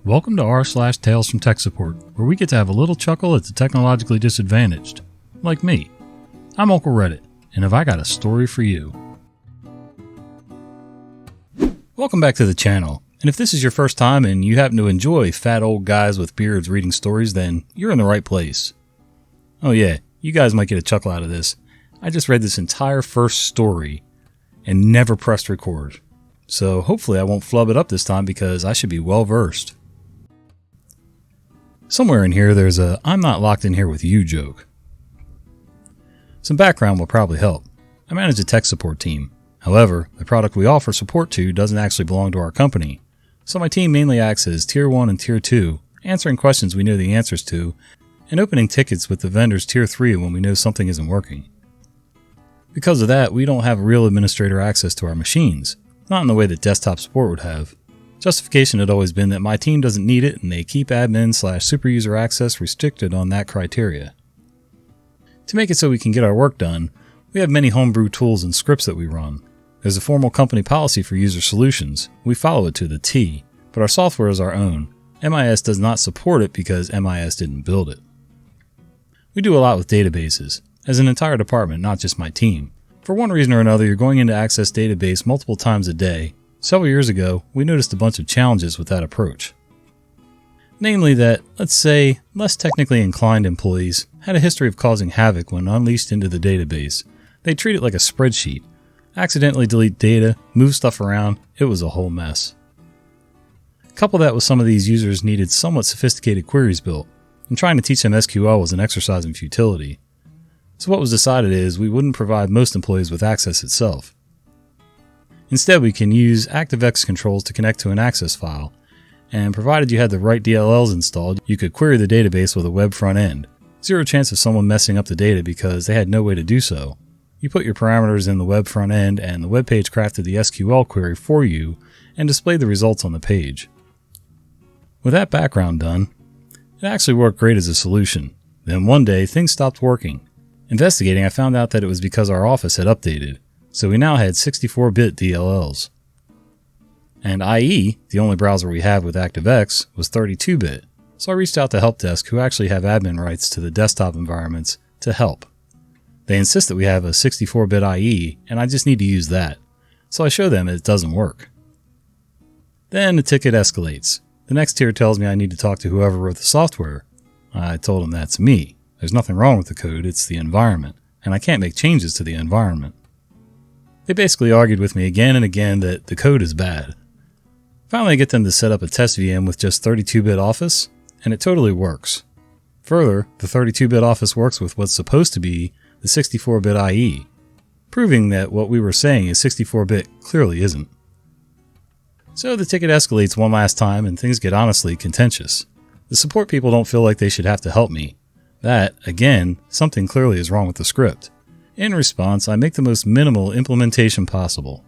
Welcome to r/Tales from Tech Support, where we get to have a little chuckle at the technologically disadvantaged. Like me. I'm Uncle Reddit, and have I got a story for you. Welcome back to the channel, and if this is your first time and you happen to enjoy fat old guys with beards reading stories, then you're in the right place. Oh yeah, you guys might get a chuckle out of this. I just read this entire first story and never pressed record. So hopefully I won't flub it up this time because I should be well versed. Somewhere in here there's a "I'm not locked in here with you" joke. Some background will probably help. I manage a tech support team. However, the product we offer support to doesn't actually belong to our company. So my team mainly acts as Tier 1 and Tier 2, answering questions we know the answers to, and opening tickets with the vendor's Tier 3 when we know something isn't working. Because of that, we don't have real administrator access to our machines. Not in the way that desktop support would have. Justification had always been that my team doesn't need it and they keep admin/super user access restricted on that criteria. To make it so we can get our work done, we have many homebrew tools and scripts that we run. There's a formal company policy for user solutions. We follow it to the T, but our software is our own. MIS does not support it because MIS didn't build it. We do a lot with databases, as an entire department, not just my team. For one reason or another, you're going in to access database multiple times a day. Several years ago, we noticed a bunch of challenges with that approach. Namely that, let's say, less technically inclined employees had a history of causing havoc when unleashed into the database. They treat it like a spreadsheet, accidentally delete data, move stuff around. It was a whole mess. Couple that with some of these users needed somewhat sophisticated queries built, and trying to teach them SQL was an exercise in futility. So what was decided is we wouldn't provide most employees with access itself. Instead, we can use ActiveX controls to connect to an access file, and provided you had the right DLLs installed, you could query the database with a web front end. Zero chance of someone messing up the data because they had no way to do so. You put your parameters in the web front end, and the web page crafted the SQL query for you and displayed the results on the page. With that background done, it actually worked great as a solution. Then one day, things stopped working. Investigating, I found out that it was because our office had updated, so we now had 64-bit DLLs. And IE, the only browser we have with ActiveX, was 32-bit, so I reached out to Help Desk, who actually have admin rights to the desktop environments, to help. They insist that we have a 64-bit IE, and I just need to use that, so I show them it doesn't work. Then the ticket escalates. The next tier tells me I need to talk to whoever wrote the software. I told them that's me. There's nothing wrong with the code, it's the environment, and I can't make changes to the environment. They basically argued with me again and again that the code is bad. Finally, I get them to set up a test VM with just 32-bit Office, and it totally works. Further, the 32-bit Office works with what's supposed to be the 64-bit IE, proving that what we were saying is 64-bit clearly isn't. So the ticket escalates one last time and things get honestly contentious. The support people don't feel like they should have to help me. That, again, something clearly is wrong with the script. In response, I make the most minimal implementation possible.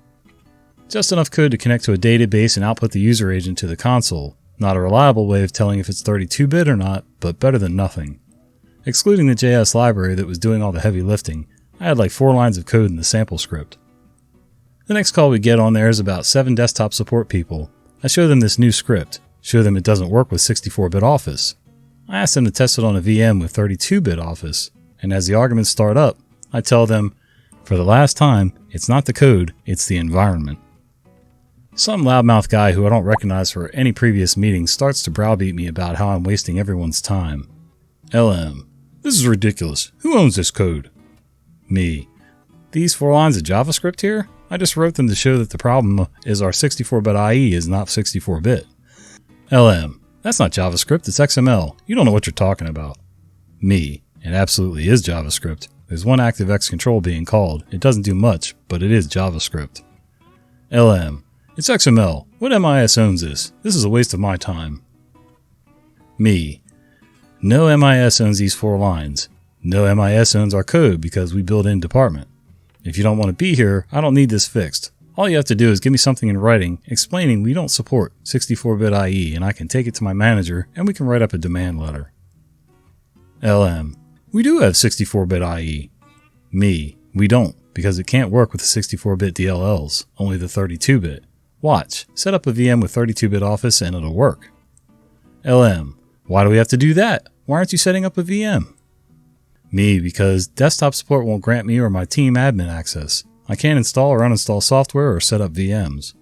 Just enough code to connect to a database and output the user agent to the console. Not a reliable way of telling if it's 32-bit or not, but better than nothing. Excluding the JS library that was doing all the heavy lifting, I had like 4 lines of code in the sample script. The next call we get on there is about 7 desktop support people. I show them this new script, show them it doesn't work with 64-bit Office. I ask them to test it on a VM with 32-bit Office, and as the arguments start up, I tell them, for the last time, it's not the code, it's the environment. Some loudmouth guy who I don't recognize for any previous meeting starts to browbeat me about how I'm wasting everyone's time. LM, this is ridiculous. Who owns this code? Me, these 4 lines of JavaScript here? I just wrote them to show that the problem is our 64-bit IE is not 64-bit. LM, that's not JavaScript, it's XML. You don't know what you're talking about. Me, it absolutely is JavaScript. There's one ActiveX control being called. It doesn't do much, but it is JavaScript. LM, it's XML. What MIS owns this? This is a waste of my time. Me, no MIS owns these 4 lines. No MIS owns our code because we build in department. If you don't want to be here, I don't need this fixed. All you have to do is give me something in writing explaining we don't support 64-bit IE and I can take it to my manager and we can write up a demand letter. LM, we do have 64-bit IE. Me, we don't because it can't work with the 64-bit DLLs, only the 32-bit. Watch, set up a VM with 32-bit Office and it'll work. LM. Why do we have to do that? Why aren't you setting up a VM? Me, because desktop support won't grant me or my team admin access. I can't install or uninstall software or set up VMs.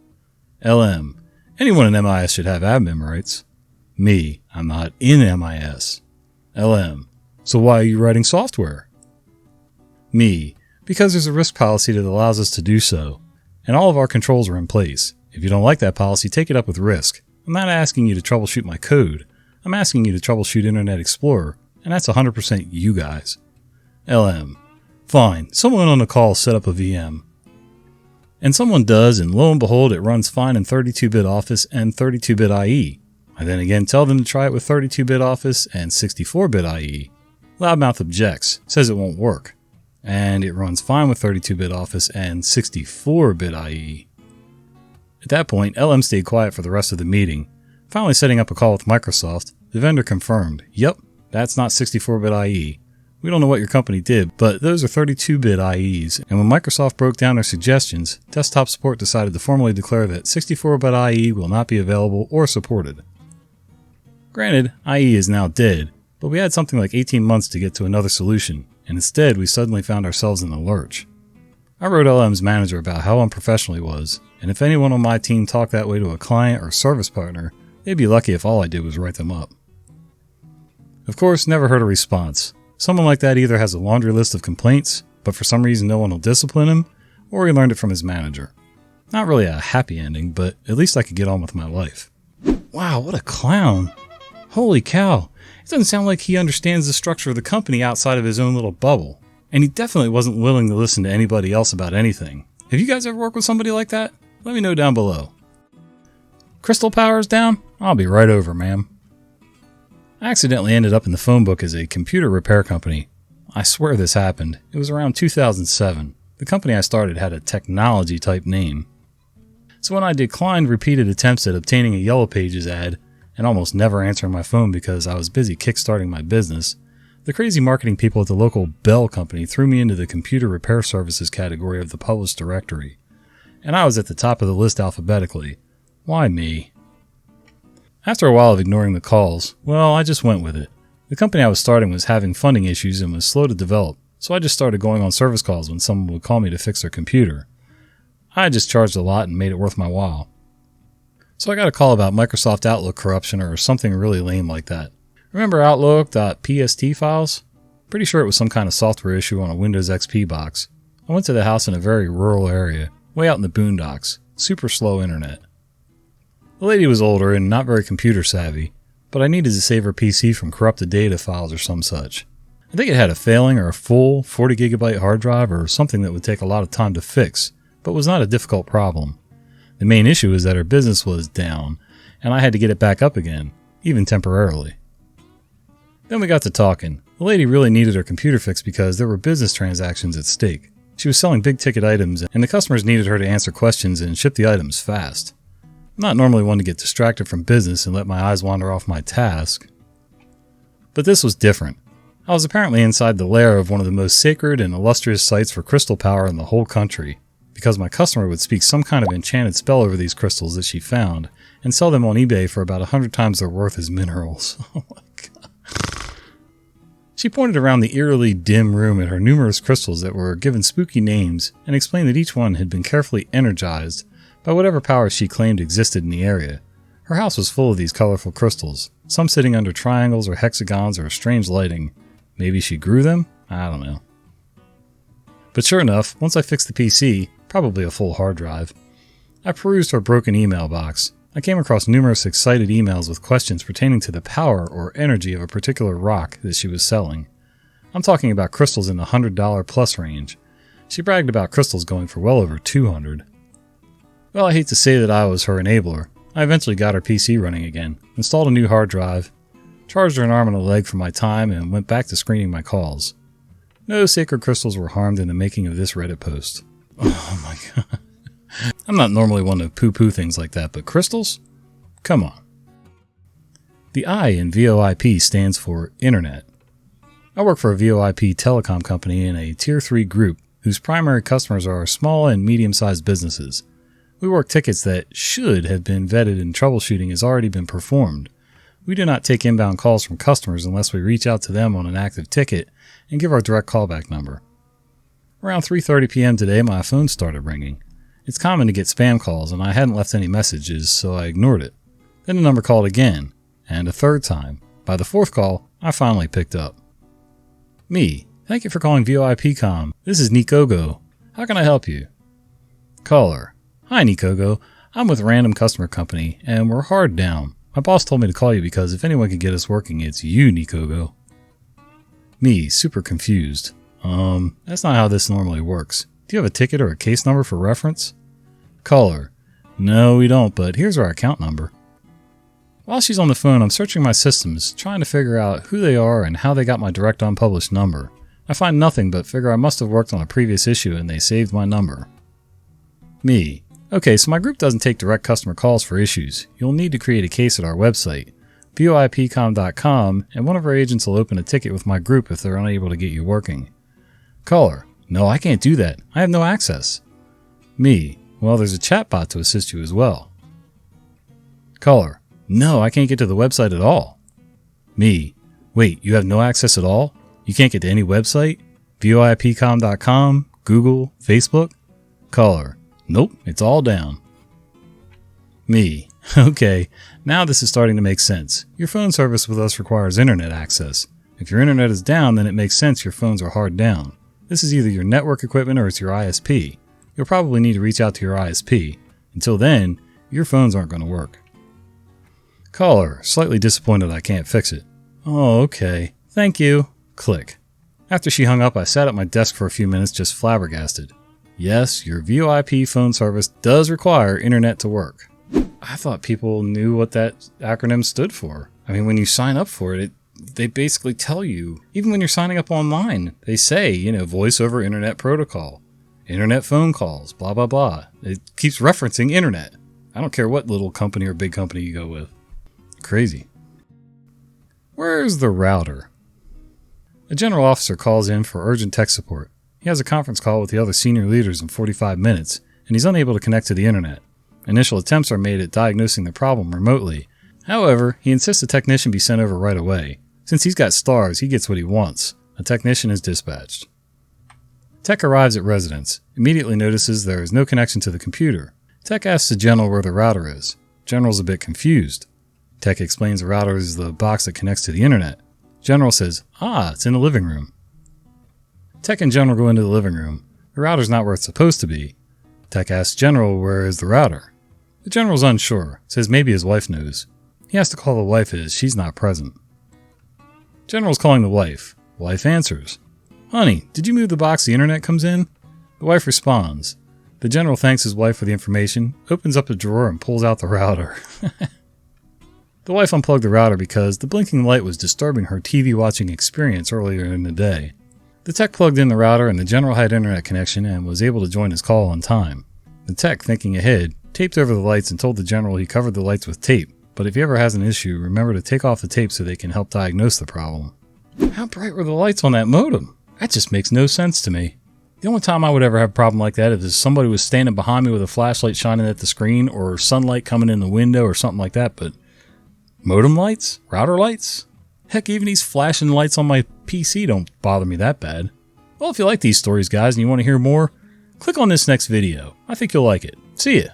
LM. Anyone in MIS should have admin rights. Me. I'm not in MIS. LM. So why are you writing software? Me. Because there's a risk policy that allows us to do so, and all of our controls are in place. If you don't like that policy, take it up with risk. I'm not asking you to troubleshoot my code. I'm asking you to troubleshoot Internet Explorer, and that's 100% you guys. LM. Fine, someone on the call set up a VM. And someone does, and lo and behold, it runs fine in 32-bit Office and 32-bit IE. I then again tell them to try it with 32-bit Office and 64-bit IE. Loudmouth objects, says it won't work. And it runs fine with 32-bit Office and 64-bit IE. At that point, LM stayed quiet for the rest of the meeting. Finally setting up a call with Microsoft, the vendor confirmed, "Yep, that's not 64-bit IE. We don't know what your company did, but those are 32-bit IEs, and when Microsoft broke down their suggestions, desktop support decided to formally declare that 64-bit IE will not be available or supported." Granted, IE is now dead, but we had something like 18 months to get to another solution, and instead we suddenly found ourselves in the lurch. I wrote LM's manager about how unprofessional he was, and if anyone on my team talked that way to a client or service partner, they'd be lucky if all I did was write them up. Of course, never heard a response. Someone like that either has a laundry list of complaints, but for some reason no one will discipline him, or he learned it from his manager. Not really a happy ending, but at least I could get on with my life. Wow, what a clown. Holy cow. It doesn't sound like he understands the structure of the company outside of his own little bubble. And he definitely wasn't willing to listen to anybody else about anything. Have you guys ever worked with somebody like that? Let me know down below. Crystal power's down? I'll be right over, ma'am. I accidentally ended up in the phone book as a computer repair company. I swear this happened. It was around 2007. The company I started had a technology type name. So when I declined repeated attempts at obtaining a Yellow Pages ad, and almost never answering my phone because I was busy kickstarting my business, the crazy marketing people at the local Bell company threw me into the computer repair services category of the published directory. And I was at the top of the list alphabetically. Why me? After a while of ignoring the calls, well, I just went with it. The company I was starting was having funding issues and was slow to develop, so I just started going on service calls when someone would call me to fix their computer. I just charged a lot and made it worth my while. So I got a call about Microsoft Outlook corruption or something really lame like that. Remember Outlook.pst files? Pretty sure it was some kind of software issue on a Windows XP box. I went to the house in a very rural area, way out in the boondocks, super slow internet. The lady was older and not very computer savvy, but I needed to save her PC from corrupted data files or some such. I think it had a failing or a full 40 gigabyte hard drive or something that would take a lot of time to fix, but was not a difficult problem. The main issue is that her business was down, and I had to get it back up again, even temporarily. Then we got to talking. The lady really needed her computer fixed because there were business transactions at stake. She was selling big ticket items, and the customers needed her to answer questions and ship the items fast. I'm not normally one to get distracted from business and let my eyes wander off my task. But this was different. I was apparently inside the lair of one of the most sacred and illustrious sites for crystal power in the whole country, because my customer would speak some kind of enchanted spell over these crystals that she found, and sell them on eBay for about 100 times their worth as minerals. Oh my god. She pointed around the eerily dim room at her numerous crystals that were given spooky names, and explained that each one had been carefully energized by whatever power she claimed existed in the area. Her house was full of these colorful crystals, some sitting under triangles or hexagons or strange lighting. Maybe she grew them? I don't know. But sure enough, once I fixed the PC, probably a full hard drive, I perused her broken email box. I came across numerous excited emails with questions pertaining to the power or energy of a particular rock that she was selling. I'm talking about crystals in the $100 plus range. She bragged about crystals going for well over $200. Well, I hate to say that I was her enabler. I eventually got her PC running again, installed a new hard drive, charged her an arm and a leg for my time, and went back to screening my calls. No sacred crystals were harmed in the making of this Reddit post. Oh my god. I'm not normally one to poo-poo things like that, but crystals? Come on. The I in VoIP stands for Internet. I work for a VoIP telecom company in a Tier 3 group whose primary customers are small and medium-sized businesses. We work tickets that should have been vetted and troubleshooting has already been performed, We do not take inbound calls from customers unless we reach out to them on an active ticket and give our direct callback number. Around 3:30 p.m. today, my phone started ringing. It's common to get spam calls, and I hadn't left any messages, so I ignored it. Then the number called again, and a third time. By the fourth call, I finally picked up. Me. Thank you for calling VoIP.com. This is Nikogo. How can I help you? Caller. Hi, Nikogo. I'm with a random customer company, and we're hard down. My boss told me to call you because if anyone can get us working, it's you, Nikogo. Me. Super confused. That's not how this normally works. Do you have a ticket or a case number for reference? Caller. No, we don't, but here's our account number. While she's on the phone, I'm searching my systems, trying to figure out who they are and how they got my direct unpublished number. I find nothing, but figure I must have worked on a previous issue and they saved my number. Me. Okay, so my group doesn't take direct customer calls for issues. You'll need to create a case at our website, voipcom.com, and one of our agents will open a ticket with my group if they're unable to get you working. Caller. No, I can't do that. I have no access. Me. Well, there's a chatbot to assist you as well. Caller. No, I can't get to the website at all. Me. Wait, you have no access at all? You can't get to any website? voipcom.com, Google, Facebook? Caller. Nope, it's all down. Me. Okay, now this is starting to make sense. Your phone service with us requires internet access. If your internet is down, then it makes sense your phones are hard down. This is either your network equipment or it's your ISP. You'll probably need to reach out to your ISP. Until then, your phones aren't going to work. Caller. Slightly disappointed I can't fix it. Oh, okay. Thank you. Click. After she hung up, I sat at my desk for a few minutes just flabbergasted. Yes, your VoIP phone service does require internet to work. I thought people knew what that acronym stood for. I mean, when you sign up for it, they basically tell you, even when you're signing up online, they say, voice over internet protocol, internet phone calls, blah, blah, blah. It keeps referencing internet. I don't care what little company or big company you go with. Crazy. Where's the router? A general officer calls in for urgent tech support. He has a conference call with the other senior leaders in 45 minutes, and he's unable to connect to the internet. Initial attempts are made at diagnosing the problem remotely. However, he insists a technician be sent over right away. Since he's got stars, he gets what he wants. A technician is dispatched. Tech arrives at residence, immediately notices there is no connection to the computer. Tech asks the general where the router is. General's a bit confused. Tech explains the router is the box that connects to the internet. General says, it's in the living room. Tech and General go into the living room. The router's not where it's supposed to be. Tech asks General where is the router. The General's unsure, says maybe his wife knows. He has to call the wife as she's not present. General's calling the wife. Wife answers. Honey, did you move the box the internet comes in? The wife responds. The General thanks his wife for the information, opens up a drawer and pulls out the router. The wife unplugged the router because the blinking light was disturbing her TV watching experience earlier in the day. The tech plugged in the router and the General had internet connection and was able to join his call on time. The tech, thinking ahead, taped over the lights and told the General he covered the lights with tape, but if he ever has an issue, remember to take off the tape so they can help diagnose the problem. How bright were the lights on that modem? That just makes no sense to me. The only time I would ever have a problem like that is if somebody was standing behind me with a flashlight shining at the screen or sunlight coming in the window or something like that, but modem lights? Router lights? Heck, even these flashing lights on my PC don't bother me that bad. Well, if you like these stories, guys, and you want to hear more, click on this next video. I think you'll like it. See ya!